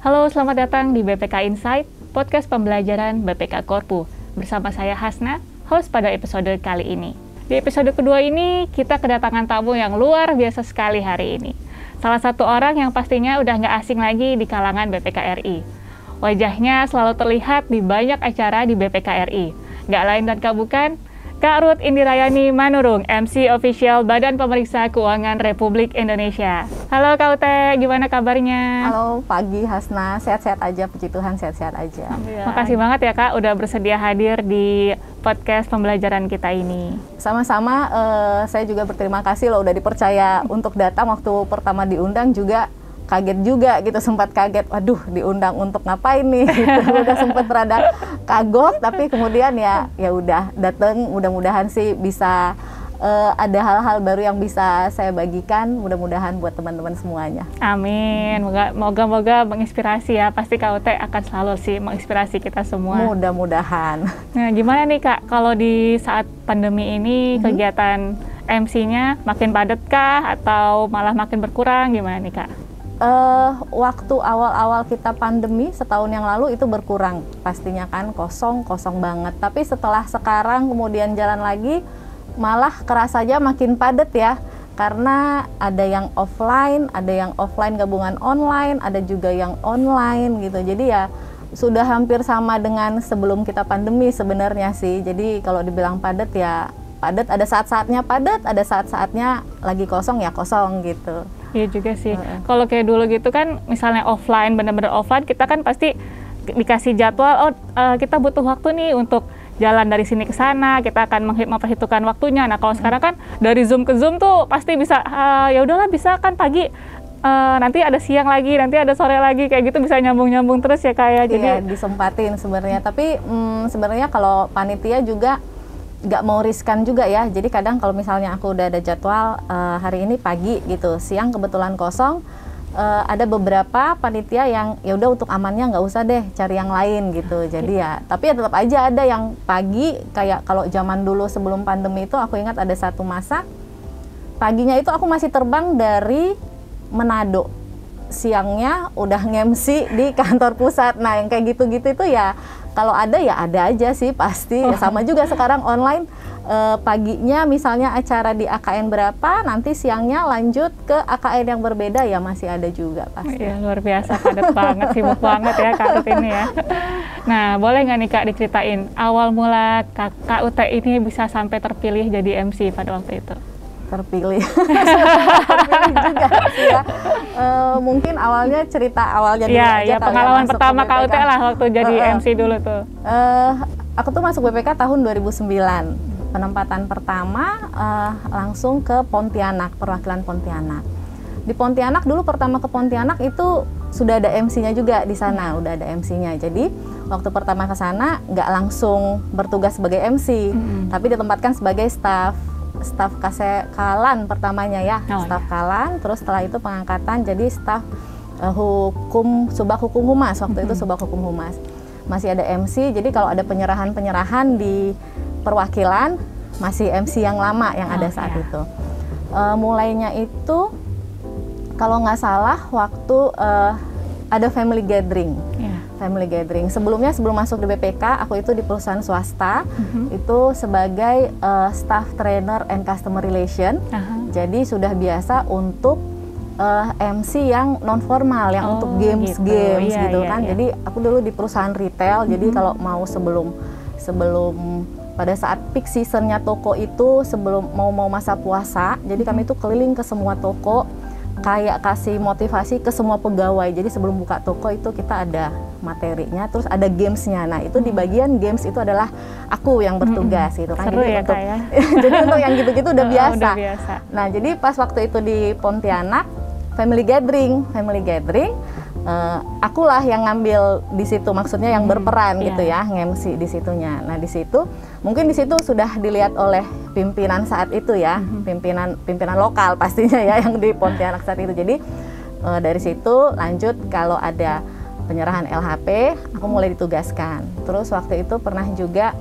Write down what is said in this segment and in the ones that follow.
Halo, selamat datang di BPK Insight, podcast pembelajaran BPK Korpu. Bersama saya Hasna, host pada episode kali ini. Di episode kedua ini, kita kedatangan tamu yang luar biasa sekali hari ini. Salah satu orang yang pastinya udah nggak asing lagi di kalangan BPK RI. Wajahnya selalu terlihat di banyak acara di BPK RI. Nggak lain dan bukan, Kak Ruth Indirayani Manurung, MC Official Badan Pemeriksa Keuangan Republik Indonesia. Halo Kak Ute, gimana kabarnya? Halo, pagi Hasna, sehat-sehat aja, puji Tuhan sehat-sehat aja. Makasih banget ya Kak, udah bersedia hadir di podcast pembelajaran kita ini. Sama-sama, saya juga berterima kasih loh udah dipercaya untuk datang. Waktu pertama diundang juga kaget juga gitu, sempat kaget, waduh diundang untuk ngapain nih gitu. Udah sempat rada kagok, tapi kemudian ya udah dateng. Mudah-mudahan sih bisa ada hal-hal baru yang bisa saya bagikan, mudah-mudahan buat teman-teman semuanya. Amin, moga-moga menginspirasi ya, pasti KUT akan selalu sih menginspirasi kita semua. Mudah-mudahan. Nah gimana nih Kak, kalau di saat pandemi ini kegiatan MC-nya makin padat kah atau malah makin berkurang, gimana nih Kak? Waktu awal-awal kita pandemi setahun yang lalu itu berkurang pastinya kan, kosong banget. Tapi setelah sekarang kemudian jalan lagi, malah kerasanya makin padat ya, karena ada yang offline gabungan online, ada juga yang online gitu. Jadi ya sudah hampir sama dengan sebelum kita pandemi sebenarnya sih. Jadi kalau dibilang padat ya padat, ada saat-saatnya padat, ada saat-saatnya lagi kosong ya kosong gitu. Iya juga sih. Kalau kayak dulu gitu kan, misalnya offline, benar-benar offline, kita kan pasti dikasih jadwal, kita butuh waktu nih untuk jalan dari sini ke sana, kita akan memperhitungkan waktunya. Nah kalau sekarang kan dari Zoom ke Zoom tuh pasti bisa, ya udahlah bisa kan pagi, nanti ada siang lagi, nanti ada sore lagi, kayak gitu bisa nyambung-nyambung terus ya Kak ya. Jadi disempatin sebenarnya. Tapi sebenarnya kalau panitia juga nggak mau riskan juga ya, jadi kadang kalau misalnya aku udah ada jadwal hari ini pagi gitu, siang kebetulan kosong, ada beberapa panitia yang ya udah untuk amannya nggak usah deh cari yang lain gitu. Jadi ya, tapi ya tetap aja ada yang pagi, kayak kalau zaman dulu sebelum pandemi itu aku ingat ada satu masa paginya itu aku masih terbang dari Manado, siangnya udah nge-MC di kantor pusat. Nah yang kayak gitu-gitu itu ya kalau ada ya ada aja sih pasti. Sama juga sekarang online, paginya misalnya acara di AKN berapa, nanti siangnya lanjut ke AKN yang berbeda ya masih ada juga pasti. Ya, luar biasa, padat banget, sibuk banget ya Kak Ut ini ya. Nah boleh nggak nih Kak diceritain awal mula Kak Ut ini bisa sampai terpilih jadi MC pada waktu itu? Terpilih juga sih ya. Mungkin awalnya cerita awalnya dulu aja. Ya pengalaman pertama Kak Ut lah waktu jadi MC dulu tuh. Aku tuh masuk BPK tahun 2009. Penempatan pertama langsung ke Pontianak, perwakilan Pontianak. Di Pontianak dulu pertama ke Pontianak itu sudah ada MC-nya juga di sana, udah ada MC-nya. Jadi waktu pertama ke sana nggak langsung bertugas sebagai MC, tapi ditempatkan sebagai staf Kalan pertamanya ya, staf Kalan, terus setelah itu pengangkatan jadi staf Subak Hukum Humas, waktu itu Subak Hukum Humas. Masih ada MC, jadi kalau ada penyerahan di perwakilan masih MC yang lama yang ada saat itu. Mulainya itu kalau nggak salah waktu ada family gathering. Family gathering. Sebelumnya sebelum masuk di BPK, aku itu di perusahaan swasta, itu sebagai staff trainer and customer relation. Jadi sudah biasa untuk MC yang non formal, yang untuk games gitu kan. Jadi aku dulu di perusahaan retail. Jadi kalau mau sebelum pada saat peak seasonnya toko itu, sebelum mau masa puasa, jadi kami itu keliling ke semua toko, kayak kasih motivasi ke semua pegawai. Jadi sebelum buka toko itu kita ada materinya, terus ada gamesnya. Nah itu di bagian games itu adalah aku yang bertugas gitu kan. Seru jadi ya untuk, Kak ya. jadi untuk yang gitu-gitu udah biasa. Udah biasa. Nah jadi pas waktu itu di Pontianak family gathering, akulah yang ngambil di situ, maksudnya yang berperan gitu ya, nge-MC di situnya. Nah di situ mungkin di situ sudah dilihat oleh pimpinan saat itu ya, pimpinan lokal pastinya ya yang di Pontianak saat itu. Jadi dari situ lanjut kalau ada penyerahan LHP, aku mulai ditugaskan. Terus waktu itu pernah juga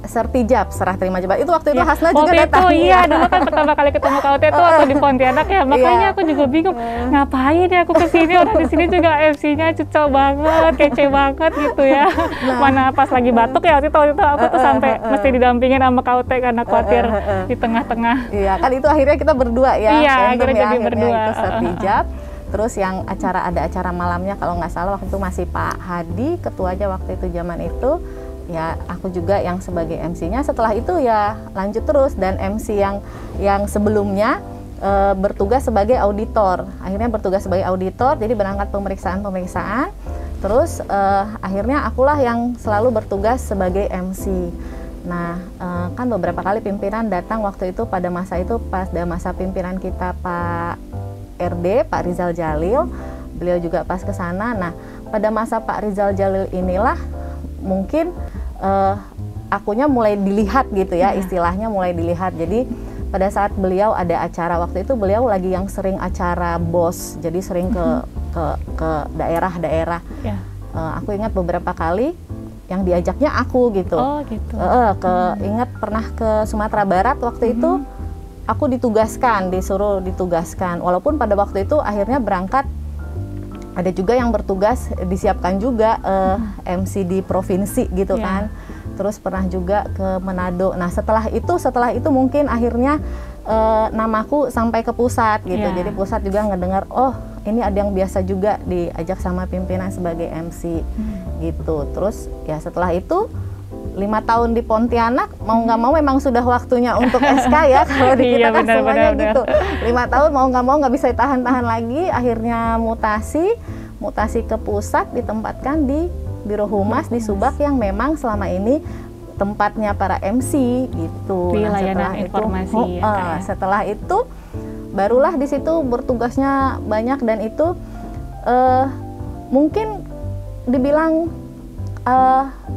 sertijab, serah terima jabatan. Itu waktu itu Hasna juga waktu datang. itu iya, dulu kan pertama kali ketemu Kak Ute itu waktu di Pontianak ya, makanya aku juga bingung ngapain ya aku kesini, orang di sini juga MC-nya cucok banget, kece banget gitu ya. Mana pas lagi batuk ya waktu itu aku tuh sampai mesti didampingin sama Kak Ute karena khawatir di tengah-tengah. Iya kan itu akhirnya kita berdua ya. Iya, akhirnya jadi berdua. Itu sertijab. Terus yang ada acara malamnya kalau nggak salah waktu itu masih Pak Hadi ketuanya waktu itu zaman itu. Ya aku juga yang sebagai MC-nya. Setelah itu ya lanjut terus, dan MC yang sebelumnya bertugas sebagai auditor. Akhirnya bertugas sebagai auditor, jadi berangkat pemeriksaan. Terus akhirnya akulah yang selalu bertugas sebagai MC. Nah kan beberapa kali pimpinan datang waktu itu pada masa itu, pas masa pimpinan kita Pak RD, Pak Rizal Jalil, beliau juga pas ke sana. Nah pada masa Pak Rizal Jalil inilah mungkin akunya mulai dilihat gitu ya, istilahnya mulai dilihat. Jadi pada saat beliau ada acara waktu itu, beliau lagi yang sering acara BOS, jadi sering ke daerah-daerah. Aku ingat beberapa kali yang diajaknya aku gitu. Oh gitu. Ingat pernah ke Sumatera Barat waktu itu, aku disuruh ditugaskan. Walaupun pada waktu itu akhirnya berangkat, ada juga yang bertugas disiapkan juga MC di provinsi gitu kan. Terus pernah juga ke Manado. Nah setelah itu mungkin akhirnya namaku sampai ke pusat gitu. Jadi pusat juga ngedengar, oh ini ada yang biasa juga diajak sama pimpinan sebagai MC gitu. Terus ya setelah itu 5 tahun di Pontianak, mau nggak mau memang sudah waktunya untuk SK ya, kalau di kita kan semuanya gitu. 5 tahun mau nggak mau nggak bisa ditahan-tahan lagi, akhirnya mutasi ke pusat, ditempatkan di Biro Humas di Subak yang memang selama ini tempatnya para MC gitu. Nah, setelah informasi itu, setelah itu barulah di situ bertugasnya banyak, dan itu mungkin dibilang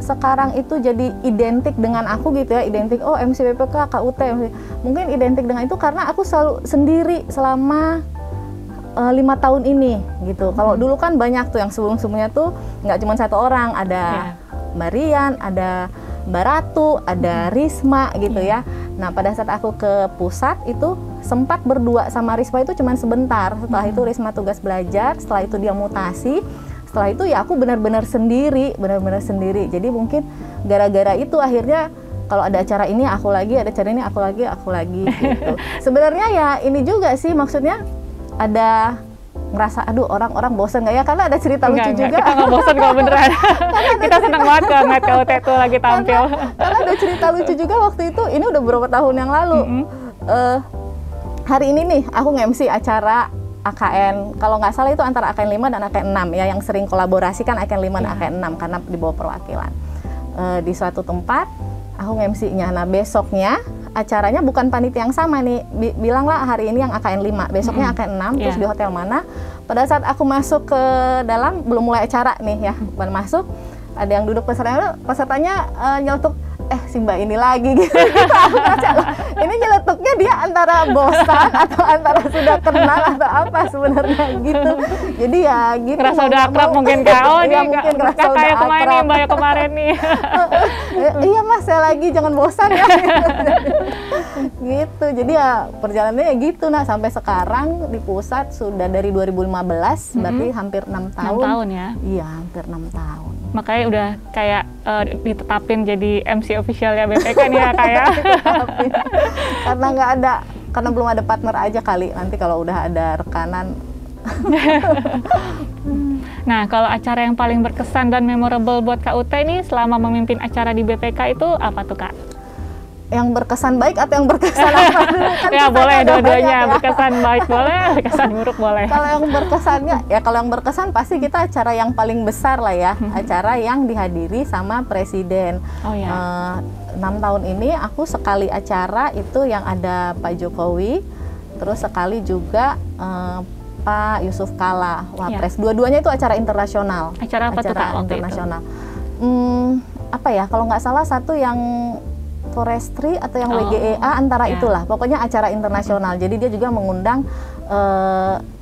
sekarang itu jadi identik dengan aku gitu ya, identik MC BPK, KUT, mungkin identik dengan itu karena aku selalu sendiri selama 5 tahun ini gitu. Kalau dulu kan banyak tuh yang sebelum-sebelumnya tuh nggak cuma satu orang, ada Mbak Rian, ada Mbak Ratu, ada Risma gitu ya. Nah pada saat aku ke pusat itu sempat berdua sama Risma itu cuma sebentar. Setelah itu Risma tugas belajar, setelah itu dia mutasi. Setelah itu ya aku benar-benar sendiri. Jadi mungkin gara-gara itu akhirnya kalau ada acara ini aku lagi, ada acara ini aku lagi gitu. Sebenarnya ya ini juga sih, maksudnya ada ngerasa aduh orang-orang bosan nggak ya, karena ada cerita lucu juga. Kita nggak bosan kok beneran. Kita senang banget kalau ngeliat KUT tuh lagi tampil. Karena ada cerita lucu juga waktu itu, ini udah beberapa tahun yang lalu. Hari ini nih aku nge-MC acara AKN, kalau nggak salah itu antara AKN 5 dan AKN 6 ya, yang sering kolaborasi kan AKN 5 dan AKN 6 karena di bawah perwakilan. Di suatu tempat aku nge-MC-nya. Nah besoknya acaranya bukan panitia yang sama nih, bilanglah hari ini yang AKN 5, besoknya AKN 6, terus di hotel mana. Pada saat aku masuk ke dalam, belum mulai acara nih ya, baru masuk, ada yang duduk pesertanya nyeletuk, si Mbak ini lagi gitu. Aku baca, ini nyeletuknya dia antara bosan atau antara sudah kenal atau apa sebenarnya gitu. Jadi ya gitu. Ngerasa udah akrab mungkin Kak. Oh ini kakak yang kemarin nih, Mbak yang kemarin nih. Iya Mas, saya lagi, jangan bosan ya. Gitu. Jadi ya perjalanannya ya gitu. Nah sampai sekarang di pusat sudah dari 2015, berarti hampir 6 tahun. 6 tahun ya? Iya, hampir 6 tahun. Makanya udah kayak ditetapin jadi MC officialnya BPK nih ya kayak. Karena belum ada partner aja kali, nanti kalau udah ada rekanan. Nah kalau acara yang paling berkesan dan memorable buat Kak Ute nih selama memimpin acara di BPK itu apa tuh Kak? Yang berkesan baik atau yang berkesan apa dulu? Kan ya boleh dua-duanya, ya. Berkesan baik boleh, berkesan buruk boleh. Kalau yang berkesan pasti kita acara yang paling besar lah ya, acara yang dihadiri sama Presiden. Oh ya. 6 tahun ini aku sekali acara itu yang ada Pak Jokowi, terus sekali juga Pak Yusuf Kala, Wapres. Dua-duanya itu acara internasional. Acara apa tuh Kak waktu internasional. Apa ya? Kalau nggak salah satu yang Forestry atau yang WGEA antara itulah, pokoknya acara internasional. Jadi dia juga mengundang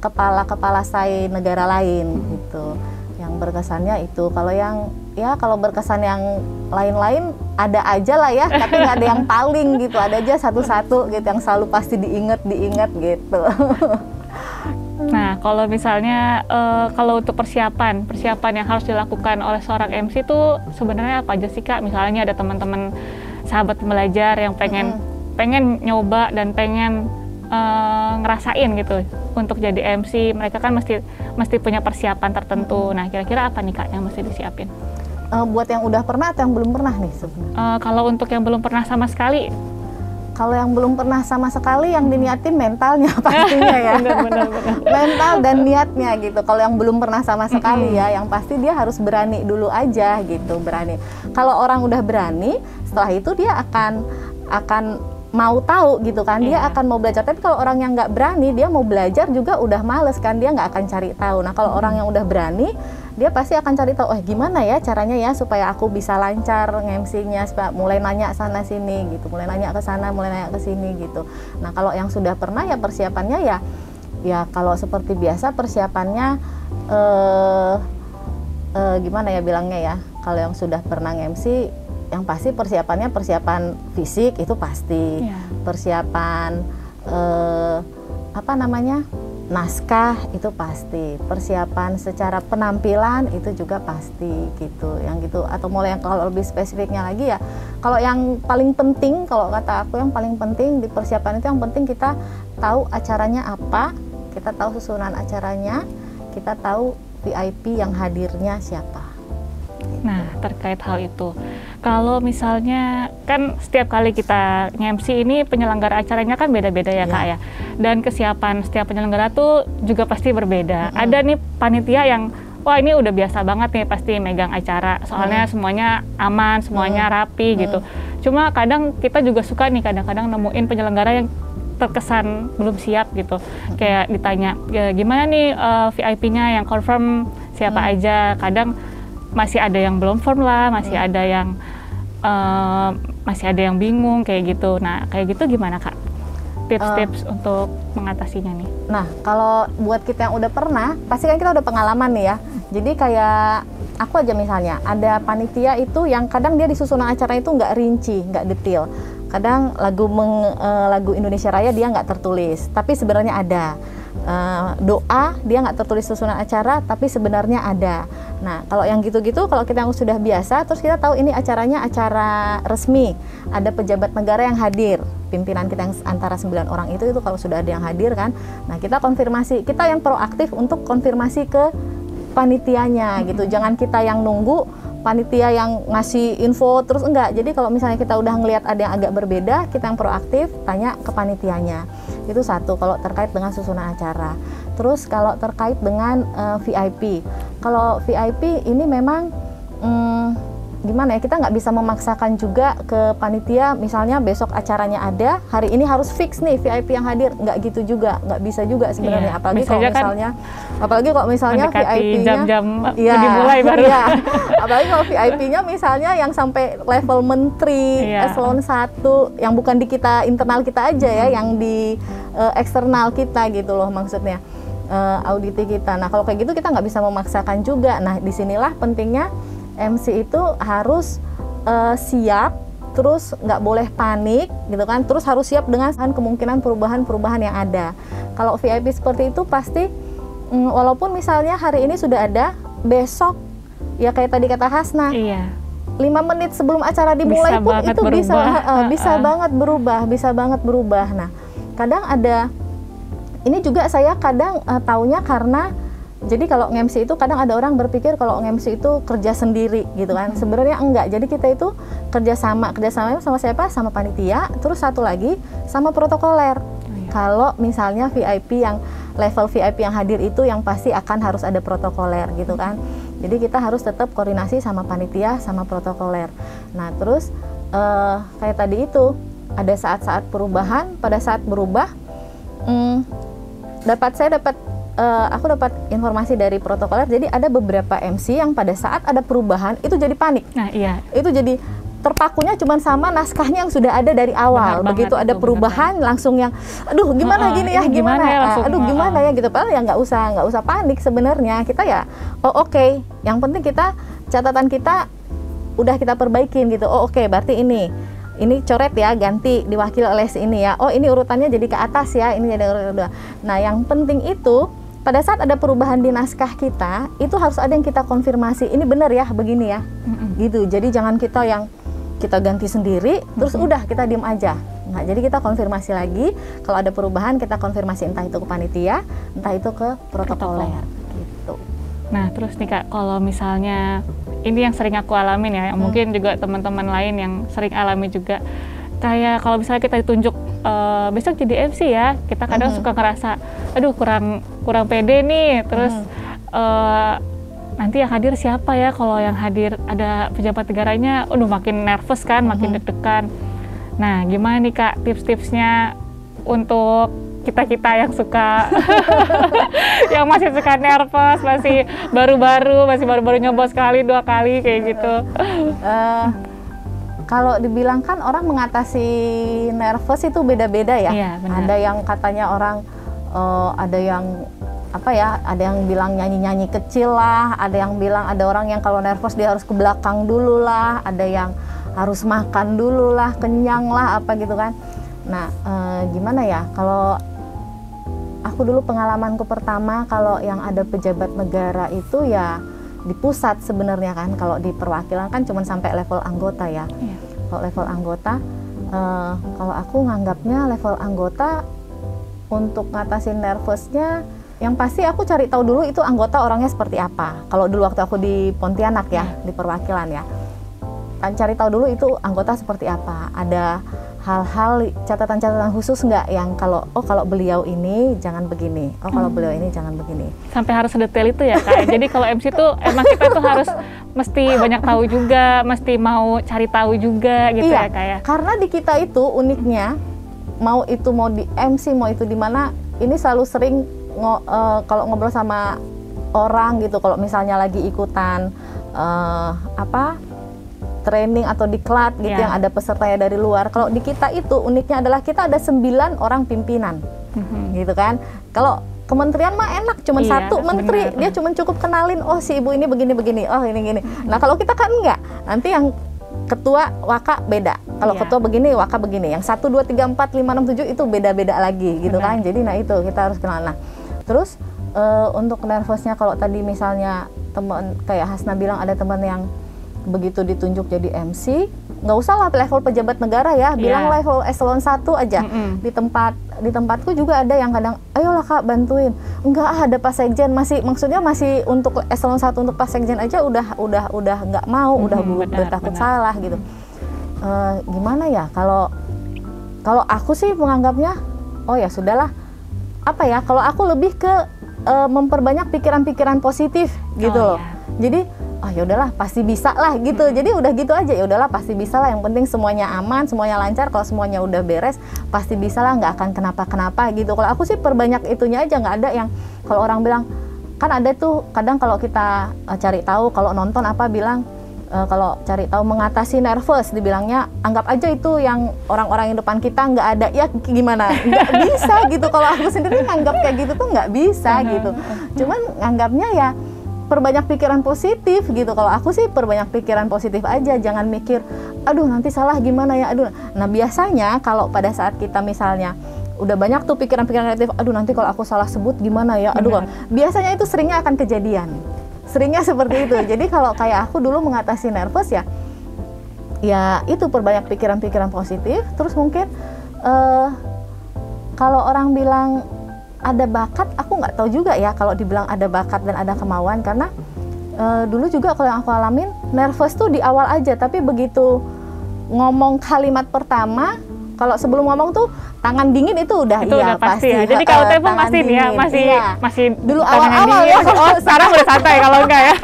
kepala-kepala SAI negara lain gitu. Yang berkesannya itu. Kalau berkesan yang lain-lain ada aja lah ya, tapi nggak ada yang paling gitu, ada aja satu-satu gitu yang selalu pasti diingat gitu. Nah, kalau misalnya kalau untuk persiapan yang harus dilakukan oleh seorang MC itu sebenarnya apa aja sih Kak? Misalnya ada teman-teman sahabat belajar yang pengen nyoba dan pengen ngerasain gitu untuk jadi MC, mereka kan mesti punya persiapan tertentu. Nah, kira-kira apa nih Kak yang mesti disiapin? Buat yang udah pernah atau yang belum pernah nih sebenarnya? Kalau untuk yang belum pernah sama sekali, kalau yang belum pernah sama sekali, yang diniatin mentalnya pastinya ya. Benar. Mental dan niatnya gitu. Kalau yang belum pernah sama sekali ya, yang pasti dia harus berani dulu aja gitu, berani. Kalau orang udah berani, setelah itu dia akan mau tahu gitu kan, dia akan mau belajar. Tapi kalau orang yang nggak berani, dia mau belajar juga udah males kan, dia nggak akan cari tahu. Nah kalau orang yang udah berani, dia pasti akan cari tahu, gimana ya caranya ya supaya aku bisa lancar nge-MC-nya, supaya mulai nanya sana sini gitu, mulai nanya ke sana, mulai nanya ke sini gitu. Nah kalau yang sudah pernah ya persiapannya ya kalau seperti biasa persiapannya gimana ya bilangnya ya, kalau yang sudah pernah nge-MC yang pasti persiapannya persiapan fisik itu pasti, persiapan naskah itu pasti, persiapan secara penampilan itu juga pasti gitu, yang gitu. Atau mulai yang kalau lebih spesifiknya lagi ya, kalau yang paling penting, kalau kata aku yang paling penting di persiapan itu yang penting kita tahu acaranya apa, kita tahu susunan acaranya, kita tahu VIP yang hadirnya siapa. Nah, terkait hal itu, kalau misalnya kan setiap kali kita nge-MC ini penyelenggara acaranya kan beda-beda ya Kak ya, dan kesiapan setiap penyelenggara tuh juga pasti berbeda. Ada nih panitia yang wah ini udah biasa banget nih pasti megang acara, soalnya semuanya aman, semuanya rapi gitu. Cuma kadang kita juga suka nih kadang-kadang nemuin penyelenggara yang terkesan belum siap gitu, kayak ditanya gimana nih VIP-nya yang confirm siapa aja, kadang masih ada yang belum firm lah, masih ada yang bingung kayak gitu. Nah kayak gitu gimana Kak? Tips-tips untuk mengatasinya nih? Nah kalau buat kita yang udah pernah, pasti kan kita udah pengalaman nih ya. Jadi kayak aku aja misalnya, ada panitia itu yang kadang dia di susunan acara itu nggak rinci, nggak detail. Kadang lagu Indonesia Raya dia nggak tertulis, tapi sebenarnya ada. Doa dia nggak tertulis susunan acara tapi sebenarnya ada. Nah kalau yang gitu-gitu, kalau kita yang sudah biasa, terus kita tahu ini acaranya acara resmi, ada pejabat negara yang hadir, pimpinan kita yang antara 9 orang itu kalau sudah ada yang hadir kan, nah kita konfirmasi, kita yang proaktif untuk konfirmasi ke panitianya gitu. Jangan kita yang nunggu panitia yang ngasih info terus, enggak. Jadi kalau misalnya kita udah ngelihat ada yang agak berbeda, kita yang proaktif tanya ke panitianya. Itu satu kalau terkait dengan susunan acara. Terus kalau terkait dengan VIP, kalau VIP ini memang gimana ya, kita nggak bisa memaksakan juga ke panitia, misalnya besok acaranya ada, hari ini harus fix nih VIP yang hadir, nggak gitu juga, nggak bisa juga sebenarnya. Apalagi kalau misalnya VIP-nya jam-jam dimulai baru. Apalagi kalau VIP-nya misalnya yang sampai level menteri, eselon 1, yang bukan di kita internal kita aja ya, yang di eksternal kita gitu loh maksudnya, auditi kita. Nah kalau kayak gitu kita nggak bisa memaksakan juga. Nah disinilah pentingnya MC itu harus siap, terus nggak boleh panik gitu kan, terus harus siap dengan kemungkinan perubahan-perubahan yang ada. Kalau VIP seperti itu pasti walaupun misalnya hari ini sudah ada, besok ya kayak tadi kata Hasna, 5 menit sebelum acara dimulai pun itu bisa banget berubah. Nah kadang ada, ini juga saya kadang taunya karena, jadi kalau nge-MC itu kadang ada orang berpikir kalau nge-MC itu kerja sendiri gitu kan. Sebenarnya enggak. Jadi kita itu kerjasama sama siapa? Sama panitia. Terus satu lagi sama protokoler. Kalau misalnya VIP yang level VIP yang hadir itu yang pasti akan harus ada protokoler gitu kan. Jadi kita harus tetap koordinasi sama panitia sama protokoler. Nah terus kayak tadi itu ada saat-saat perubahan. Pada saat berubah, aku dapat informasi dari protokoler, jadi ada beberapa MC yang pada saat ada perubahan itu jadi panik. Nah iya. Itu jadi terpakunya cuma sama naskahnya yang sudah ada dari awal. Begitu ada perubahan langsung yang, aduh gimana gini ya, gimana ya, aduh gimana ya gitu. Padahal ya nggak usah panik sebenarnya. Kita ya, oke. Yang penting kita catatan kita udah kita perbaikin gitu. Oh oke, berarti ini coret ya, ganti diwakili oleh si ini ya. Oh ini urutannya jadi ke atas ya, ini jadi urutan 2. Nah yang penting itu pada saat ada perubahan di naskah kita, itu harus ada yang kita konfirmasi, ini benar ya, begini ya, gitu. Jadi jangan kita yang kita ganti sendiri, terus udah kita diem aja. Nah, jadi kita konfirmasi lagi, kalau ada perubahan kita konfirmasi entah itu ke panitia, entah itu ke protokoler, gitu. Nah, terus nih Kak, kalau misalnya ini yang sering aku alamin ya, mungkin juga teman-teman lain yang sering alami juga, kayak kalau misalnya kita ditunjuk besok jadi MC ya, kita kadang suka ngerasa, aduh kurang pede nih, terus nanti yang hadir siapa ya, kalau yang hadir ada pejabat negaranya, makin nervous kan, makin deg-degan. Nah, gimana nih Kak tips-tipsnya untuk kita yang suka, yang masih suka nervous, masih baru-baru nyoba sekali 2 kali kayak gitu. Kalau dibilang kan orang mengatasi nervous itu beda-beda ya. Iya, ada yang katanya orang, ada yang ada yang bilang nyanyi-nyanyi kecil lah, ada yang bilang ada orang yang kalau nervous dia harus ke belakang dulu lah, ada yang harus makan dulu lah, kenyang lah, apa gitu kan. Nah, gimana ya, kalau aku dulu pengalamanku pertama kalau yang ada pejabat negara itu ya di pusat sebenarnya kan. Kalau di perwakilan kan cuma sampai level anggota ya. Kalau level anggota, kalau aku nganggapnya level anggota untuk ngatasin nervousnya, yang pasti aku cari tahu dulu itu anggota orangnya seperti apa. Kalau dulu waktu aku di Pontianak ya, di perwakilan ya, kan cari tahu dulu itu anggota seperti apa. Ada hal-hal catatan-catatan khusus nggak yang kalau beliau ini jangan begini, kalau beliau ini jangan begini. Sampai harus sedetail itu ya Kak. Jadi kalau MC tuh emang kita tuh harus mesti banyak tahu juga, mesti mau cari tahu juga gitu ya Kak ya. Karena di kita itu uniknya, mau di MC mau itu di mana, ini selalu sering kalau ngobrol sama orang gitu, kalau misalnya lagi ikutan training atau diklat gitu yang ada pesertanya dari luar. Kalau di kita itu uniknya adalah kita ada 9 orang pimpinan, gitu kan. Kalau kementerian mah enak, cuma 1 menteri, dia cuma cukup kenalin, oh si ibu ini begini-begini, oh ini gini. Nah kalau kita kan enggak, nanti yang ketua waka beda. Kalau ketua begini, waka begini. Yang 1, 2, 3, 4, 5, 6, 7 itu beda-beda lagi, gitu kan. Jadi nah itu kita harus kenal. Nah terus untuk nervousnya, kalau tadi misalnya teman kayak Hasna bilang ada teman yang begitu ditunjuk jadi MC, nggak usah lah level pejabat negara ya, bilang level eselon 1 aja. Di tempatku juga ada yang kadang, ayolah Kak bantuin, enggak ada Pak Sekjen, maksudnya masih untuk eselon 1 untuk Pak Sekjen aja udah nggak mau, udah takut salah gitu. Gimana ya, kalau aku sih menganggapnya, oh ya sudahlah, kalau aku lebih ke memperbanyak pikiran-pikiran positif gitu loh. Jadi ya udahlah pasti bisa lah gitu. Jadi udah gitu aja, ya udahlah pasti bisa lah, yang penting semuanya aman, semuanya lancar. Kalau semuanya udah beres pasti bisa lah, nggak akan kenapa-kenapa gitu. Kalau aku sih perbanyak itunya aja, nggak ada yang kalau orang bilang, kan ada tuh kadang kalau kita cari tahu, kalau nonton bilang kalau cari tahu mengatasi nervous, dibilangnya anggap aja itu yang orang-orang yang depan kita nggak ada, ya gimana, nggak bisa gitu. Kalau aku sendiri nganggap kayak gitu tuh nggak bisa gitu, cuman nganggapnya ya perbanyak pikiran positif gitu. Kalau aku sih perbanyak pikiran positif aja, jangan mikir aduh nanti salah gimana ya, aduh. Nah biasanya kalau pada saat kita misalnya udah banyak tuh pikiran-pikiran negatif, aduh nanti kalau aku salah sebut gimana ya, aduh. Biasanya itu seringnya akan kejadian, seringnya seperti itu. Jadi kalau kayak aku dulu mengatasi nervous ya itu perbanyak pikiran-pikiran positif. Terus mungkin kalau orang bilang ada bakat, aku nggak tahu juga ya kalau dibilang ada bakat dan ada kemauan, karena dulu juga kalau yang aku alamin nervous tuh di awal aja, tapi begitu ngomong kalimat pertama, kalau sebelum ngomong tuh tangan dingin itu udah pasti ya. Jadi kalau telepon pasti nih ya, masih dulu awal-awal ya. Sekarang udah santai kalau enggak ya.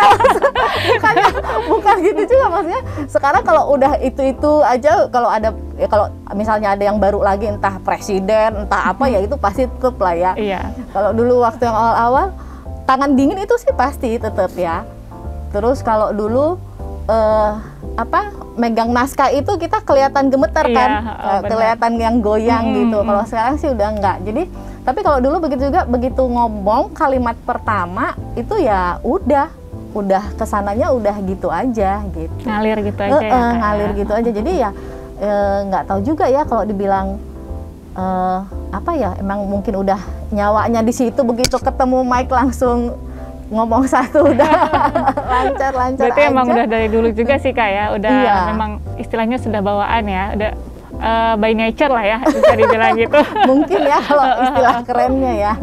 Bukan gitu juga maksudnya. Sekarang kalau udah itu aja, kalau misalnya ada yang baru lagi, entah presiden, entah apa ya, itu pasti tetap lah ya. Kalau dulu waktu yang awal-awal tangan dingin itu sih pasti tetap ya. Terus kalau dulu megang naskah itu kita kelihatan gemetar kan, kelihatan yang goyang gitu. Kalau sekarang sih udah enggak. Jadi tapi kalau dulu begitu juga, begitu ngomong kalimat pertama itu ya udah udah kesananya udah gitu aja gitu. Ngalir gitu aja ya, Kak, ngalir ya. gitu aja. Jadi ya nggak tahu juga ya kalau dibilang apa ya, emang mungkin udah nyawanya di situ, begitu ketemu mic langsung ngomong satu udah lancar-lancar Berarti aja. emang udah dari dulu juga sih Kak ya, udah Iya. memang istilahnya sudah bawaan ya, udah by nature lah ya, bisa dibilang gitu. Mungkin ya kalau istilah kerennya ya.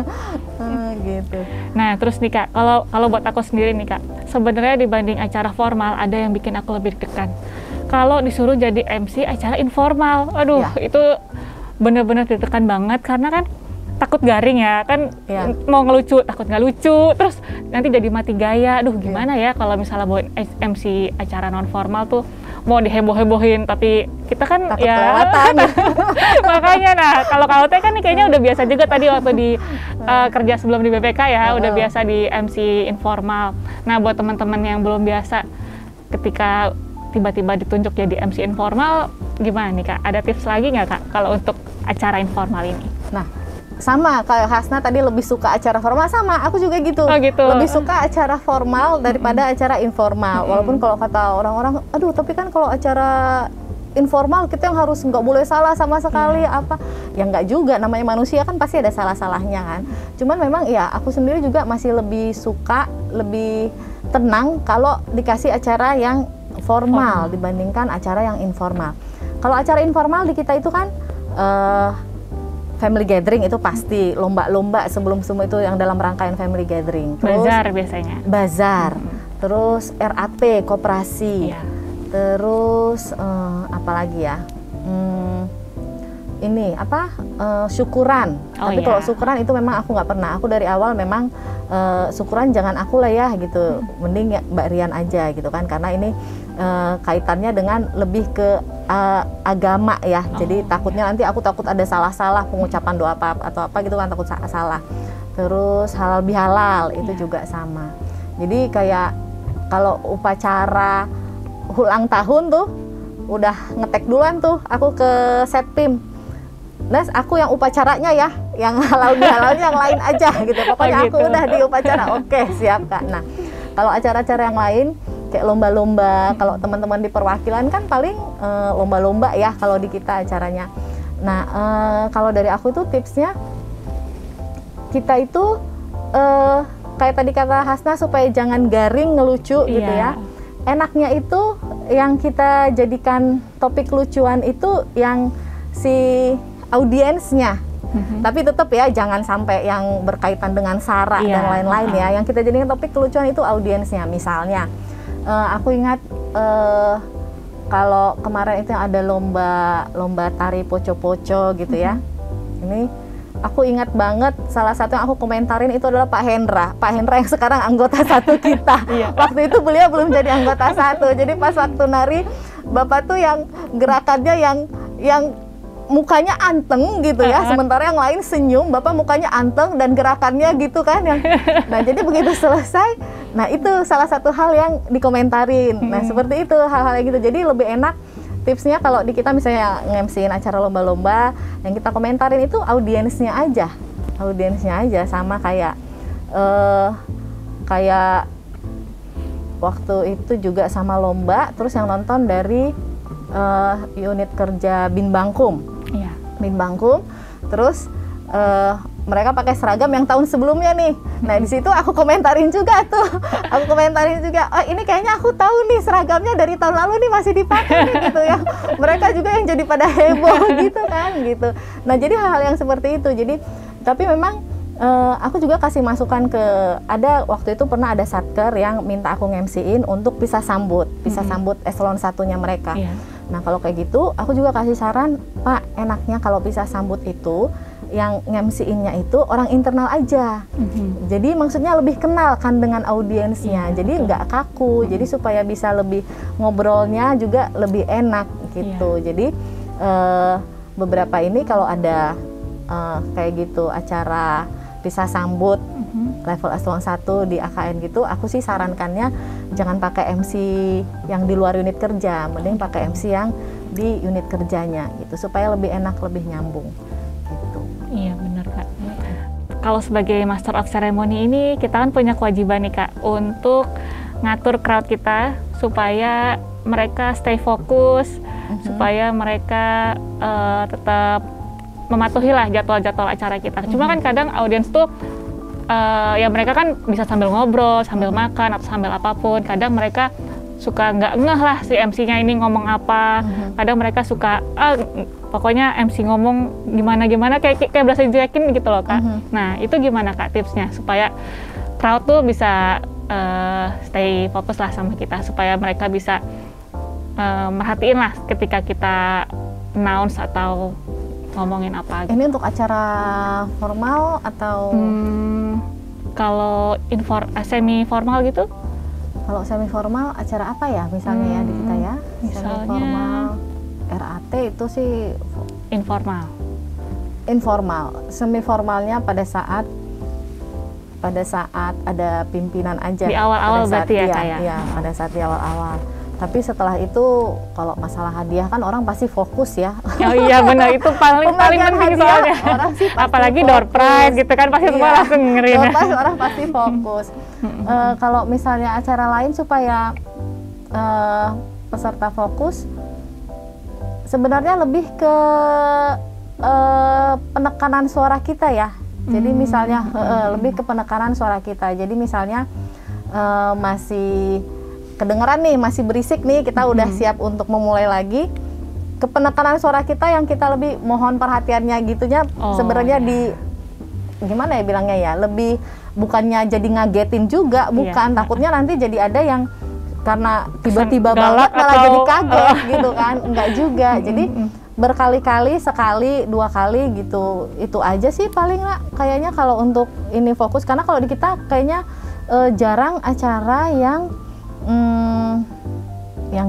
Gitu. Nah terus nih Kak, kalau buat aku sendiri nih Kak, sebenarnya dibanding acara formal ada yang bikin aku lebih deg-degan. Kalau disuruh jadi MC acara informal, aduh Ya. itu bener-bener deg-degan banget karena kan takut garing ya kan, Ya. mau ngelucu takut nggak lucu, terus nanti jadi mati gaya. Aduh gimana ya kalau misalnya buat MC acara non formal tuh mau diheboh-hebohin tapi kita kan Takut ya kelewatan. makanya. Nah kalau KOT kan nih kayaknya udah biasa juga tadi waktu di kerja sebelum di BPK ya, udah biasa di MC informal. Nah buat teman-teman yang belum biasa ketika tiba-tiba ditunjuk jadi MC informal, gimana nih Kak? Ada tips lagi nggak Kak kalau untuk acara informal ini? Nah, sama kayak Hasna tadi lebih suka acara formal, sama aku juga gitu. Oh, gitu. Lebih suka acara formal daripada acara informal. Walaupun kalau kata orang-orang, aduh tapi kan kalau acara informal kita yang harus nggak boleh salah sama sekali apa. Ya nggak juga, namanya manusia kan pasti ada salah-salahnya kan. Cuman memang ya aku sendiri juga masih lebih suka, lebih tenang kalau dikasih acara yang formal dibandingkan acara yang informal. Kalau acara informal di kita itu kan family gathering itu pasti, lomba-lomba sebelum semua itu yang dalam rangkaian family gathering. Terus Bazar biasanya. bazar, terus RAT, koperasi, Iya. terus apalagi ya, ini apa, syukuran. Oh, Tapi iya. kalau syukuran itu memang aku nggak pernah. Aku dari awal memang syukuran jangan aku lah ya gitu, mending ya Mbak Rian aja gitu kan, karena ini kaitannya dengan lebih ke agama ya. Jadi takutnya nanti aku takut ada salah-salah pengucapan doa apa atau apa gitu kan, takut salah. Terus halal bihalal itu juga sama. Jadi kayak kalau upacara ulang tahun tuh udah ngetek duluan tuh aku ke Setpim. Nah, aku yang upacaranya ya, yang halal bihalalnya yang lain aja gitu. Pokoknya gitu. aku udah di upacara. Oke, siap Kak. Nah, kalau acara-acara yang lain kayak lomba-lomba, kalau teman-teman di perwakilan kan paling lomba-lomba ya kalau di kita acaranya. Nah, kalau dari aku itu tipsnya kita itu kayak tadi kata Hasna supaya jangan garing ngelucu gitu ya. Enaknya itu yang kita jadikan topik lucuan itu yang si audiensnya. Tapi tetap ya jangan sampai yang berkaitan dengan sara dan lain-lain ya. Yang kita jadikan topik kelucuan itu audiensnya. Misalnya aku ingat kalau kemarin itu yang ada lomba tari poco-poco gitu ya. Ini aku ingat banget, salah satu yang aku komentarin itu adalah Pak Hendra yang sekarang anggota 1 kita. Waktu itu beliau belum jadi anggota 1. Jadi pas waktu nari Bapak tuh yang gerakannya yang mukanya anteng gitu ya, sementara yang lain senyum, Bapak mukanya anteng dan gerakannya gitu kan yang. Nah, jadi begitu selesai, nah itu salah satu hal yang dikomentarin. Nah, seperti itu hal-hal yang gitu. Jadi lebih enak tipsnya kalau di kita misalnya nge-MC-in acara lomba-lomba, yang kita komentarin itu audiensnya aja. Audiensnya aja, sama kayak kayak waktu itu juga sama lomba, terus yang nonton dari unit kerja Bin Bangkum. Bin Bangkum, terus mereka pakai seragam yang tahun sebelumnya nih. Nah, di situ aku komentarin juga tuh. Aku komentarin juga, oh ini kayaknya aku tahu nih seragamnya dari tahun lalu nih masih dipakai nih gitu ya. Mereka juga yang jadi pada heboh gitu kan gitu. Nah, jadi hal-hal yang seperti itu. Jadi tapi memang aku juga kasih masukan ke, ada waktu itu pernah ada satker yang minta aku nge-MC-in untuk pisah sambut eselon 1-nya mereka. Nah, kalau kayak gitu aku juga kasih saran, Pak, enaknya kalau pisah sambut itu yang nge-MC-in-nya itu orang internal aja. Jadi maksudnya lebih kenal kan dengan audiensnya. Jadi nggak kaku. Jadi supaya bisa lebih ngobrolnya juga lebih enak gitu. Jadi beberapa ini kalau ada kayak gitu acara pisah sambut level eselon 1 di AKN gitu, aku sih sarankannya jangan pakai MC yang di luar unit kerja, mending pakai MC yang di unit kerjanya gitu, supaya lebih enak, lebih nyambung gitu. Iya benar Kak. Kalau sebagai Master of Ceremony ini kita kan punya kewajiban nih Kak untuk ngatur crowd kita supaya mereka stay fokus, supaya mereka tetap mematuhi lah jadwal-jadwal acara kita. Cuma kan kadang audiens tuh ya mereka kan bisa sambil ngobrol, sambil makan atau sambil apapun. Kadang mereka suka nggak ngeh lah si MC-nya ini ngomong apa. Kadang mereka suka pokoknya MC ngomong gimana kayak berasa dijekin gitu loh Kak. Nah itu gimana Kak tipsnya supaya crowd tuh bisa stay fokus lah sama kita, supaya mereka bisa merhatiin lah ketika kita announce atau ngomongin apa gitu. Ini untuk acara formal atau kalau semi formal gitu? Kalau semi formal acara apa ya misalnya ya di kita ya? Misalnya semi formal RAT itu sih informal. Semi formalnya pada saat ada pimpinan aja. Di awal-awal berarti ya Kak ya? Iya, pada saat di awal-awal. Tapi setelah itu kalau masalah hadiah kan orang pasti fokus ya. Oh iya benar, itu paling penting soalnya. Orang sih pasti apalagi fokus. door prize gitu kan pasti semua langsung dengerin. Door prize orang pasti fokus. Kalau misalnya acara lain supaya peserta fokus, sebenarnya lebih ke penekanan suara kita ya. Jadi misalnya lebih ke penekanan suara kita. Jadi misalnya masih kedengeran nih, masih berisik nih, kita udah siap untuk memulai lagi. Ke penekanan suara kita yang kita lebih mohon perhatiannya gitunya sebenarnya di gimana ya bilangnya ya, lebih bukannya jadi ngagetin juga, bukan, takutnya nanti jadi ada yang karena tiba-tiba banget malah jadi kaget gitu kan, enggak juga. Jadi berkali-kali, sekali, 2 kali gitu, itu aja sih paling lah kayaknya kalau untuk ini fokus. Karena kalau di kita kayaknya jarang acara yang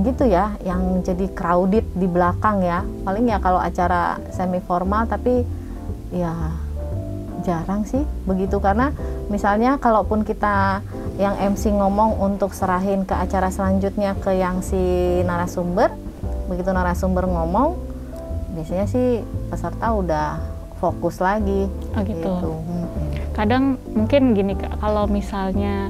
gitu ya, yang jadi crowded di belakang ya. Paling ya kalau acara semi formal, tapi ya jarang sih begitu. Karena misalnya kalaupun kita yang MC ngomong untuk serahin ke acara selanjutnya ke yang si narasumber, begitu narasumber ngomong biasanya sih peserta udah fokus lagi. Oh gitu. Kadang mungkin gini Kak, kalau misalnya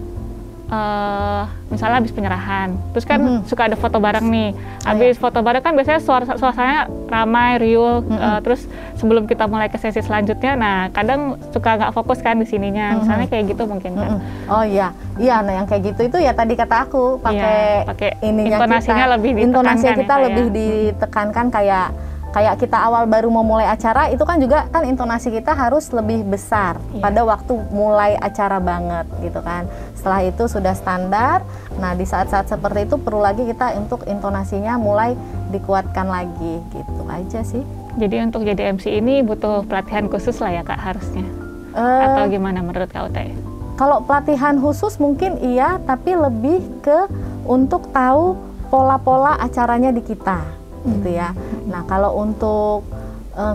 habis penyerahan, terus kan suka ada foto bareng nih. Habis foto bareng kan biasanya suasananya ramai, riuh. Terus sebelum kita mulai ke sesi selanjutnya, nah kadang suka nggak fokus kan di sininya. Misalnya kayak gitu mungkin kan. Oh iya, nah yang kayak gitu itu ya tadi kata aku pakai ininya intonasinya kita, lebih ditekankan. Intonasi kita ya, lebih ditekankan kayak kita awal baru memulai acara itu kan juga kan intonasi kita harus lebih besar pada waktu mulai acara banget gitu kan. Setelah itu sudah standar. Nah di saat-saat seperti itu perlu lagi kita untuk intonasinya mulai dikuatkan lagi gitu aja sih. Jadi untuk jadi MC ini butuh pelatihan khusus lah ya Kak harusnya. Atau gimana menurut Kak Ute? Kalau pelatihan khusus mungkin iya, tapi lebih ke untuk tahu pola-pola acaranya di kita. Gitu ya. Nah kalau untuk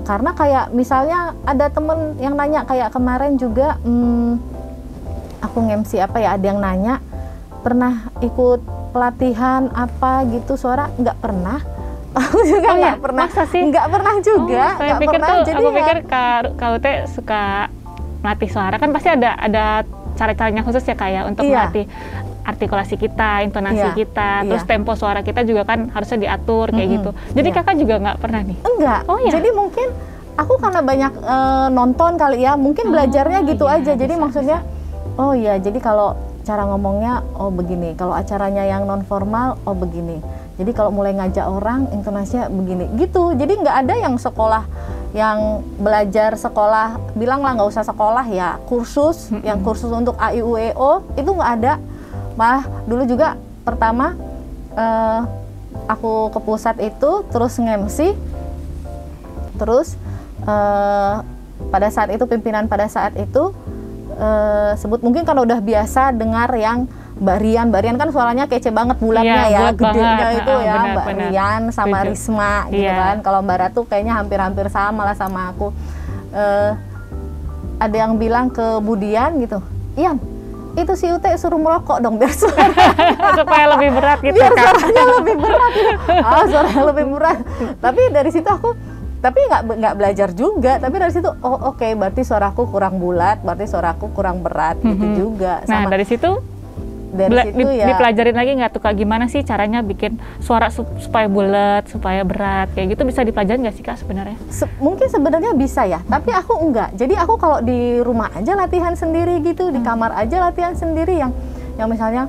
karena kayak misalnya ada temen yang nanya kayak kemarin juga aku nge-MC apa ya, ada yang nanya pernah ikut pelatihan apa gitu suara, nggak pernah. Aku juga nggak pernah. Masa sih? Nggak pernah juga. Saya pikir pernah. tuh, Jadi aku pikir Kak Ute suka melatih suara, kan pasti ada cara-caranya khusus ya kayak untuk melatih artikulasi kita, intonasi kita, terus tempo suara kita juga kan harusnya diatur kayak gitu. Jadi Kakak juga nggak pernah nih? Enggak. Jadi mungkin aku karena banyak nonton kali ya, mungkin belajarnya gitu aja. Jadi maksudnya, oh iya, jadi kalau cara ngomongnya oh begini, kalau acaranya yang non formal oh begini. Jadi kalau mulai ngajak orang intonasinya begini, gitu. Jadi nggak ada yang sekolah, yang belajar sekolah, bilang lah nggak usah sekolah ya, kursus, yang kursus untuk AIUEO itu nggak ada. Malah dulu juga pertama aku ke pusat itu terus nge-MC, terus pada saat itu pimpinan pada saat itu sebut mungkin kalau udah biasa dengar yang Mbak Rian kan suaranya kece banget, bulatnya ya, gedenya itu ya, Mbak Rian sama Risma gitu kan. Kalau Mbak Ratu kayaknya hampir-hampir sama lah sama aku. Ada yang bilang ke Budian gitu, Ian, itu si Ute suruh merokok dong biar supaya lebih berat gitu biar suaranya lebih berat gitu. Suaranya lebih berat. Tapi dari situ aku nggak belajar juga, tapi dari situ berarti suaraku kurang bulat, berarti suaraku kurang berat gitu juga. Nah dari situ dari situ ya dipelajarin lagi nggak tuh Kak, gimana sih caranya bikin suara supaya bulat, supaya berat, kayak gitu bisa dipelajarin nggak sih Kak sebenarnya? Mungkin sebenarnya bisa ya, tapi aku enggak. Jadi aku kalau di rumah aja latihan sendiri gitu, di kamar aja latihan sendiri yang misalnya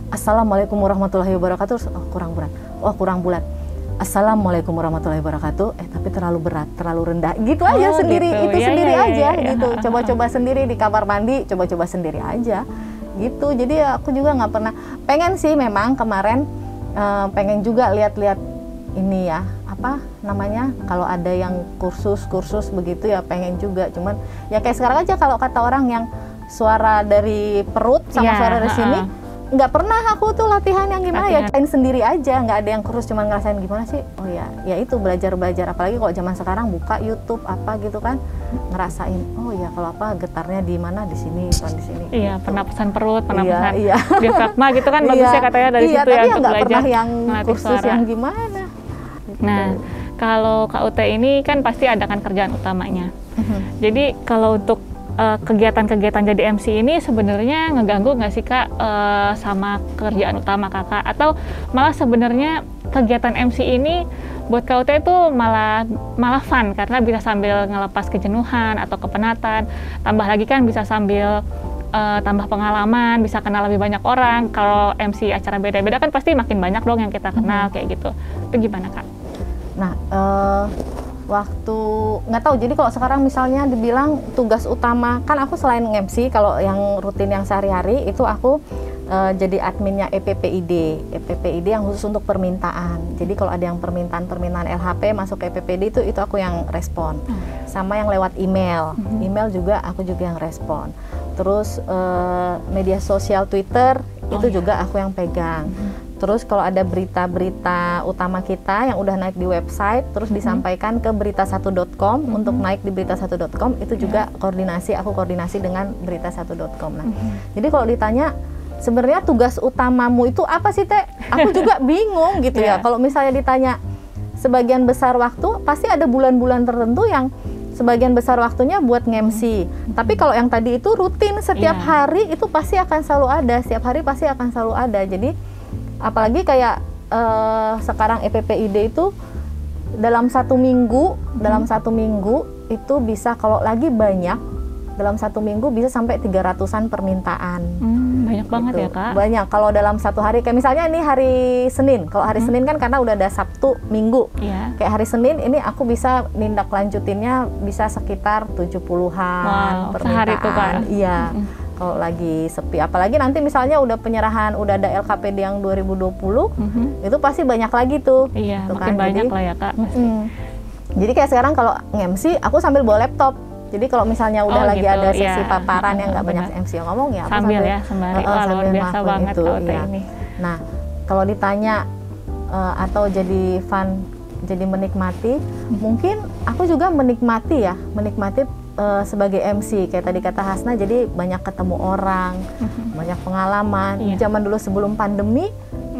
Assalamualaikum warahmatullahi wabarakatuh, kurang bulat. Assalamualaikum warahmatullahi wabarakatuh, tapi terlalu berat, terlalu rendah, gitu aja sendiri, gitu. itu sendiri aja gitu. Coba-coba sendiri di kamar mandi, coba-coba sendiri aja, gitu. Jadi aku juga nggak pernah, pengen sih memang kemarin, pengen juga lihat-lihat ini ya, apa namanya, kalau ada yang kursus begitu ya pengen juga. Cuman ya kayak sekarang aja kalau kata orang yang suara dari perut sama suara dari sini, nggak pernah aku tuh latihan yang gimana ya, lain sendiri aja, nggak ada yang kursus, cuman ngerasain gimana sih. Oh ya itu belajar, apalagi kalau zaman sekarang buka YouTube apa gitu kan, ngerasain oh ya kalau apa getarnya di mana, di sini bukan di sini. Iya, gitu. Penapasan perut, penapasan diafragma gitu kan bagusnya katanya dari situ ya untuk belajar. Pernah yang kursus suara yang gimana. Nah, kalau KUT ini kan pasti ada kan kerjaan utamanya. Jadi kalau untuk kegiatan-kegiatan jadi MC ini sebenarnya ngeganggu nggak sih Kak sama kerjaan utama Kakak? Atau malah sebenarnya kegiatan MC ini buat KUT itu malah fun karena bisa sambil ngelepas kejenuhan atau kepenatan, tambah lagi kan bisa sambil tambah pengalaman, bisa kenal lebih banyak orang. Kalau MC acara beda-beda kan pasti makin banyak dong yang kita kenal kayak gitu. Itu gimana Kak? Nah, waktu nggak tahu, jadi kalau sekarang misalnya dibilang tugas utama, kan aku selain MC, kalau yang rutin yang sehari-hari itu aku jadi adminnya EPPID yang khusus untuk permintaan. Jadi kalau ada yang permintaan LHP masuk ke EPPID itu aku yang respon, sama yang lewat email juga aku juga yang respon. Terus media sosial Twitter itu juga aku yang pegang. Terus kalau ada berita-berita utama kita yang udah naik di website, terus disampaikan ke berita1.com untuk naik di berita1.com, itu juga aku koordinasi dengan berita1.com. Nah, jadi kalau ditanya sebenarnya tugas utamamu itu apa sih Teh? Aku juga bingung gitu ya. Kalau misalnya ditanya sebagian besar waktu, pasti ada bulan-bulan tertentu yang sebagian besar waktunya buat nge-MC. Tapi kalau yang tadi itu rutin setiap hari itu pasti akan selalu ada, setiap hari pasti akan selalu ada. Jadi apalagi kayak sekarang EPPID itu dalam satu minggu itu bisa, kalau lagi banyak, dalam satu minggu bisa sampai 300-an permintaan. Banyak banget gitu. Ya Kak? Banyak, kalau dalam satu hari, kayak misalnya ini hari Senin, kalau hari Senin kan karena udah ada Sabtu, Minggu, kayak hari Senin ini aku bisa nindak lanjutinnya bisa sekitar 70-an permintaan. Sehari itu Kak? Iya. Kalau lagi sepi, apalagi nanti misalnya udah penyerahan, udah ada LKPD yang 2020, itu pasti banyak lagi tuh. Iya, makin banyak lah ya Kak. Jadi kayak sekarang kalau nge-MC, aku sambil bawa laptop. Jadi kalau misalnya udah lagi ada sesi paparan yang nggak banyak MC yang ngomong ya, aku sambil luar biasa banget KUT ini. Nah, kalau ditanya atau jadi fun, jadi menikmati, mungkin aku juga menikmati sebagai MC, kayak tadi kata Hasna, jadi banyak ketemu orang, banyak pengalaman. Zaman dulu sebelum pandemi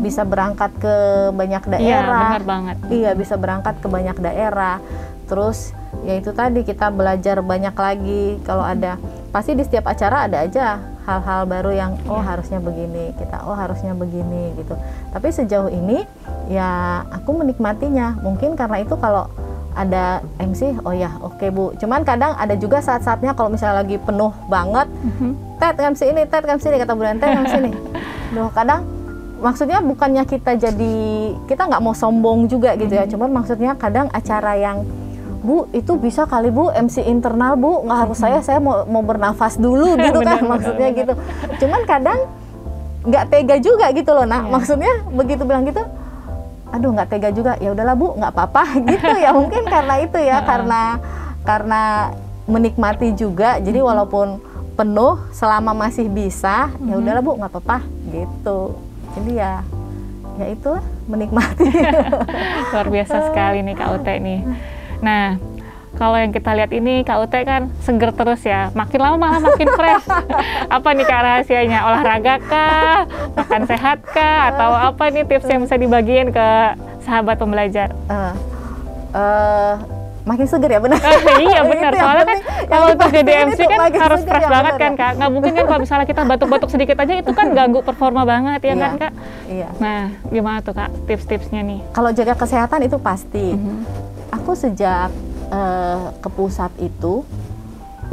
bisa berangkat ke banyak daerah. Benar banget. Iya, bisa berangkat ke banyak daerah. Terus ya itu tadi, kita belajar banyak lagi. Kalau ada, pasti di setiap acara ada aja hal-hal baru yang harusnya begini, harusnya begini gitu. Tapi sejauh ini ya aku menikmatinya. Mungkin karena itu kalau ada MC, oke Bu. Cuman kadang ada juga saat-saatnya kalau misalnya lagi penuh banget, Ted MC ini, kata Bu Ted MC ini. Kadang maksudnya bukannya kita nggak mau sombong juga gitu ya. Cuman maksudnya kadang acara yang, Bu itu bisa kali Bu MC internal Bu, nggak harus saya mau bernafas dulu gitu kan, maksudnya gitu. Cuman kadang nggak tega juga gitu loh, maksudnya begitu bilang gitu, aduh nggak tega juga, ya udahlah Bu nggak apa-apa gitu ya. Mungkin karena itu ya, karena menikmati juga, jadi walaupun penuh selama masih bisa, ya udahlah Bu nggak apa-apa gitu. Jadi ya itulah, menikmati. Luar biasa sekali nih KUT nih. Nah, kalau yang kita lihat ini KUT kan seger terus ya, makin lama malah makin fresh. Apa nih Kak rahasianya? Olahraga kah? Makan sehat kah? Atau apa nih tips yang bisa dibagiin ke sahabat pembelajar? makin seger ya, benar. Iya benar, soalnya kan kalau untuk jadi MC kan harus fresh banget kan Kak. Nggak mungkin kan kalau misalnya kita batuk-batuk sedikit aja itu kan ganggu performa banget ya kan Kak. Iya. Nah gimana tuh Kak tips-tipsnya nih? Kalau jaga kesehatan itu pasti. Aku sejak ke pusat itu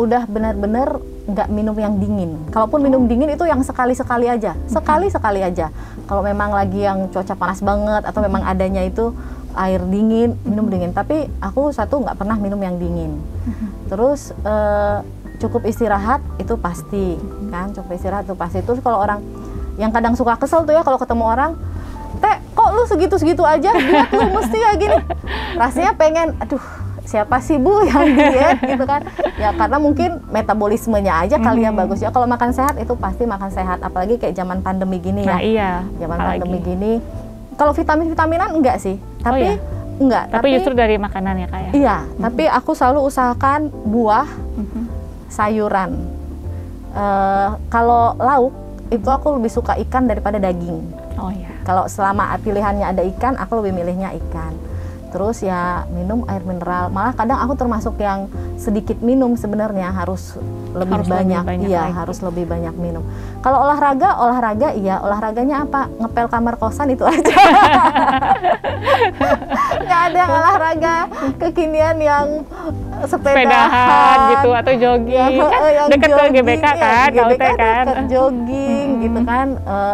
udah benar-benar nggak minum yang dingin. Kalaupun minum dingin itu yang sekali-sekali aja, sekali-sekali aja. Kalau memang lagi yang cuaca panas banget atau memang adanya itu air dingin, minum dingin. Tapi aku satu nggak pernah minum yang dingin. Terus cukup istirahat itu pasti, kan? Cukup istirahat itu pasti. Terus kalau orang yang kadang suka kesel tuh ya kalau ketemu orang, Teh, kok lu segitu-segitu aja? Diet lu mesti ya gini. Rasanya pengen, aduh, siapa sih Bu yang diet gitu kan? Ya karena mungkin metabolismenya aja kali ya bagus ya. Kalau makan sehat itu pasti makan sehat, apalagi kayak zaman pandemi gini ya. Nah iya. Zaman pandemi gini. Kalau vitamin-vitaminan enggak sih, tapi enggak. Tapi justru dari makanan ya Kak ya? Iya, tapi aku selalu usahakan buah, sayuran. Kalau lauk itu aku lebih suka ikan daripada daging. Oh iya. Kalau selama pilihannya ada ikan, aku lebih milihnya ikan. Terus ya minum air mineral. Malah kadang aku termasuk yang sedikit minum sebenarnya, harus lebih banyak. Iya, harus lebih banyak minum. Kalau olahraga iya, olahraganya apa? Ngepel kamar kosan itu aja. Nggak ada yang olahraga kekinian yang sepedahan gitu atau jogging. Kan deket ke GBK kan, GBK kan. Jogging gitu kan,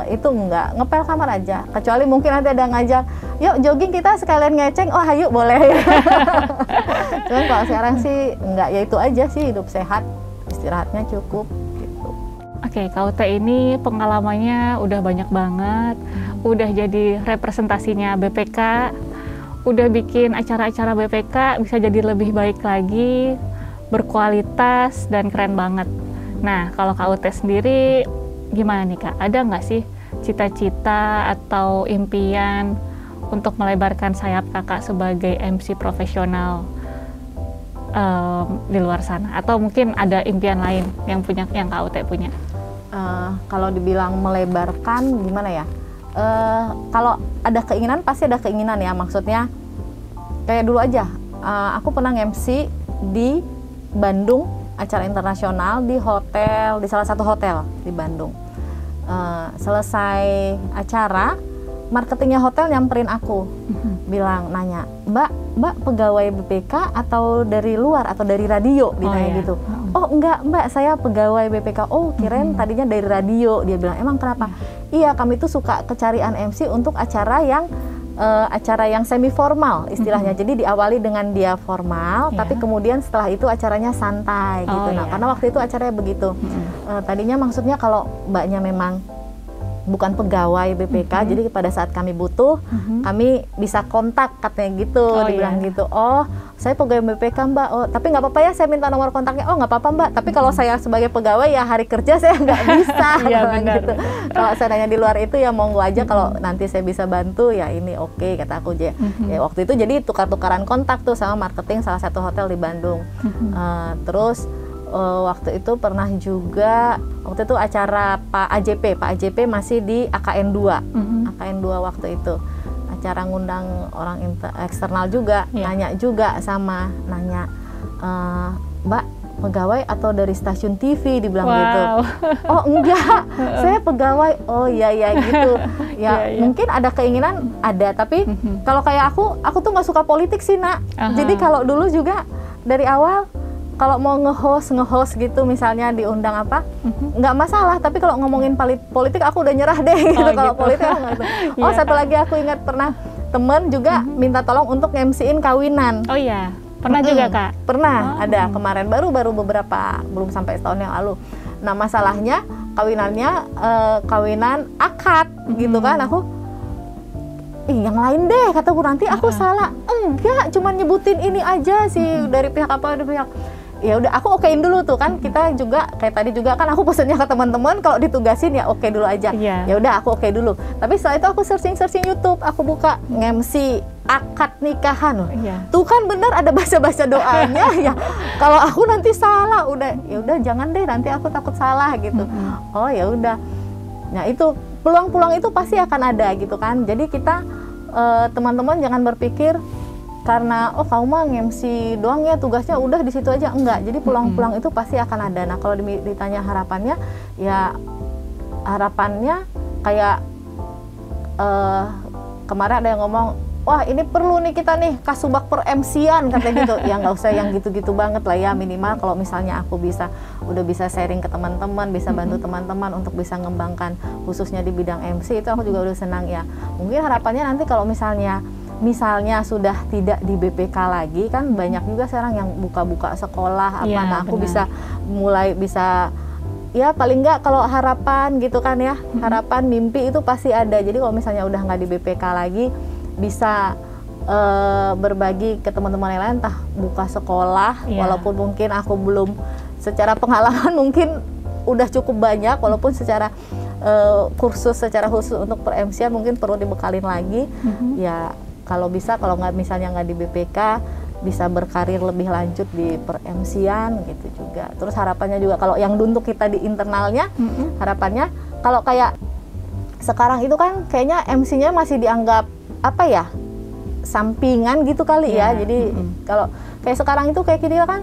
itu enggak, ngepel kamar aja. Kecuali mungkin nanti ada ngajak, yuk jogging kita sekalian ngeceng, oh ayo boleh. Cuman kalau sekarang sih enggak, ya itu aja sih, hidup sehat, istirahatnya cukup gitu. Oke, KUT ini pengalamannya udah banyak banget, udah jadi representasinya BPK, udah bikin acara-acara BPK bisa jadi lebih baik lagi, berkualitas dan keren banget. Nah, kalau KUT sendiri gimana nih Kak? Ada nggak sih cita-cita atau impian untuk melebarkan sayap Kakak sebagai MC profesional di luar sana? Atau mungkin ada impian lain yang KUT punya? Kalau dibilang melebarkan gimana ya? Kalau ada keinginan pasti ada keinginan ya, maksudnya kayak dulu aja aku pernah MC di Bandung, acara internasional di hotel, di salah satu hotel di Bandung. Selesai acara, marketingnya hotel nyamperin aku, nanya, Mbak pegawai BPK atau dari luar atau dari radio, ditanya gitu. Oh enggak Mbak, saya pegawai BPK. Oh kirain tadinya dari radio. Dia bilang, emang kenapa? Iya, kami tuh suka kecarian MC untuk acara yang semi formal istilahnya. Jadi diawali dengan dia formal, tapi kemudian setelah itu acaranya santai gitu. Nah karena waktu itu acaranya begitu. Tadinya maksudnya kalau Mbaknya memang bukan pegawai BPK, jadi pada saat kami butuh, kami bisa kontak, katanya gitu. Dibilang gitu. Oh, saya pegawai BPK Mbak. Oh, tapi nggak apa-apa ya, saya minta nomor kontaknya. Oh, nggak apa-apa Mbak. Tapi kalau saya sebagai pegawai ya hari kerja saya nggak bisa. Gitu. Kalau saya nanya di luar itu ya monggo aja. Kalau nanti saya bisa bantu ya ini oke, kata aku aja. Ya waktu itu jadi tukar-tukaran kontak tuh sama marketing salah satu hotel di Bandung. Terus waktu itu pernah juga, waktu itu acara Pak AJP masih di AKN 2, AKN 2 waktu itu, acara ngundang orang eksternal juga, nanya juga nanya, Mbak pegawai atau dari stasiun TV, dibilang gitu. Oh enggak, saya pegawai. Oh iya gitu. Ya mungkin ada keinginan, ada, tapi kalau kayak aku tuh nggak suka politik sih Nak. Jadi kalau dulu juga dari awal, kalau mau nge-host gitu, misalnya diundang apa, nggak masalah. Tapi kalau ngomongin politik, aku udah nyerah deh gitu. Kalau politik aku nggak. Oh satu lagi aku ingat pernah temen juga minta tolong untuk MC-in kawinan. Oh iya, pernah juga Kak? Pernah, ada kemarin baru beberapa, belum sampai setahun yang lalu. Nah masalahnya kawinannya kawinan akad gitu kan. Aku yang lain deh, kataku, nanti aku salah. Enggak, cuma nyebutin ini aja sih, dari pihak apa, dari pihak. Ya udah, aku okein dulu tuh kan. Kita juga kayak tadi juga kan aku pesennya ke teman-teman, kalau ditugasin ya oke dulu aja. Ya udah, aku oke dulu. Tapi setelah itu aku searching YouTube, aku buka MC akad nikahan. Tuh kan benar ada bahasa doanya. Ya kalau aku nanti salah, ya udah jangan deh, nanti aku takut salah gitu. Oh ya udah. Nah itu peluang-peluang itu pasti akan ada gitu kan. Jadi kita teman-teman jangan berpikir karena oh kamu mah MC doang ya tugasnya udah di situ aja, enggak. Jadi pulang-pulang itu pasti akan ada. Nah kalau ditanya harapannya, ya harapannya kayak kemarin ada yang ngomong, wah ini perlu nih kita nih kasubag per MC-an katanya gitu. Ya nggak usah yang gitu-gitu banget lah ya, minimal kalau misalnya aku udah bisa sharing ke teman-teman, bisa bantu teman-teman untuk bisa ngembangkan khususnya di bidang MC, itu aku juga udah senang ya. Mungkin harapannya nanti kalau misalnya sudah tidak di BPK lagi, kan banyak juga sekarang yang buka-buka sekolah apa, nah aku bisa ya paling nggak kalau harapan gitu kan ya, harapan mimpi itu pasti ada. Jadi kalau misalnya udah nggak di BPK lagi, bisa berbagi ke teman-teman yang lain, entah buka sekolah, walaupun mungkin aku belum secara pengalaman mungkin udah cukup banyak, walaupun secara kursus secara khusus untuk per MC-an mungkin perlu dibekalin lagi. Ya kalau bisa, kalau misalnya nggak di BPK, bisa berkarir lebih lanjut di per MC-an gitu juga. Terus harapannya juga kalau yang untuk kita di internalnya, harapannya kalau kayak sekarang itu kan kayaknya MC-nya masih dianggap apa ya, sampingan gitu kali ya. Jadi kalau kayak sekarang itu kayak kita kan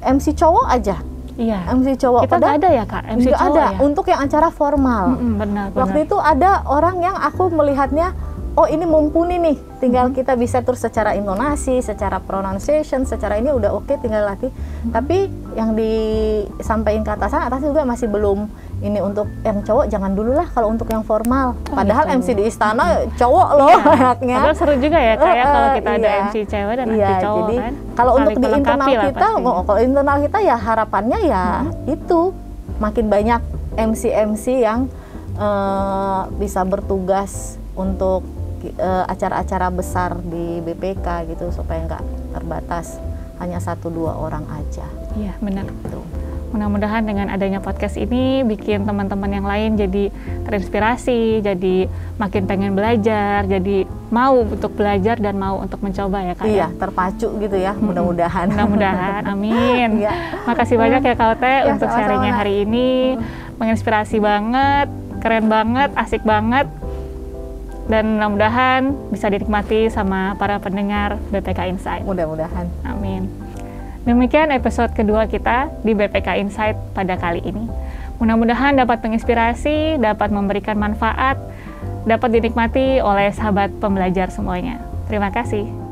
MC cowok aja. Iya. MC cowok. Kita nggak ada ya Kak, MC cowok ada ya? untuk yang acara formal. Benar. Waktu itu ada orang yang aku melihatnya, oh ini mumpuni nih, tinggal kita bisa terus secara intonasi, secara pronunciation, secara ini udah oke, tinggal latih. Tapi yang disampaikan ke atasan juga masih belum ini, untuk yang cowok jangan dulu lah kalau untuk yang formal. Padahal gitu. MC di istana cowok loh banyaknya. Padahal seru juga ya kayak kalau kita ada MC cewek dan MC cowok jadi, kan. Kalau untuk di internal kita, kalau internal kita ya harapannya ya itu makin banyak MC yang bisa bertugas untuk acara-acara besar di BPK gitu, supaya nggak terbatas hanya 1-2 orang aja. Iya benar. Gitu. Mudah-mudahan dengan adanya podcast ini bikin teman-teman yang lain jadi terinspirasi, jadi makin pengen belajar, jadi mau untuk belajar dan mau untuk mencoba ya Kak. Iya, terpacu gitu ya, mudah-mudahan. Mudah-mudahan, amin. Makasih banyak ya Kak Ote untuk sharingnya hari ini, menginspirasi banget, keren banget, asik banget. Dan mudah-mudahan bisa dinikmati sama para pendengar BPK Insight. Mudah-mudahan. Amin. Demikian episode kedua kita di BPK Insight pada kali ini. Mudah-mudahan dapat menginspirasi, dapat memberikan manfaat, dapat dinikmati oleh sahabat pembelajar semuanya. Terima kasih.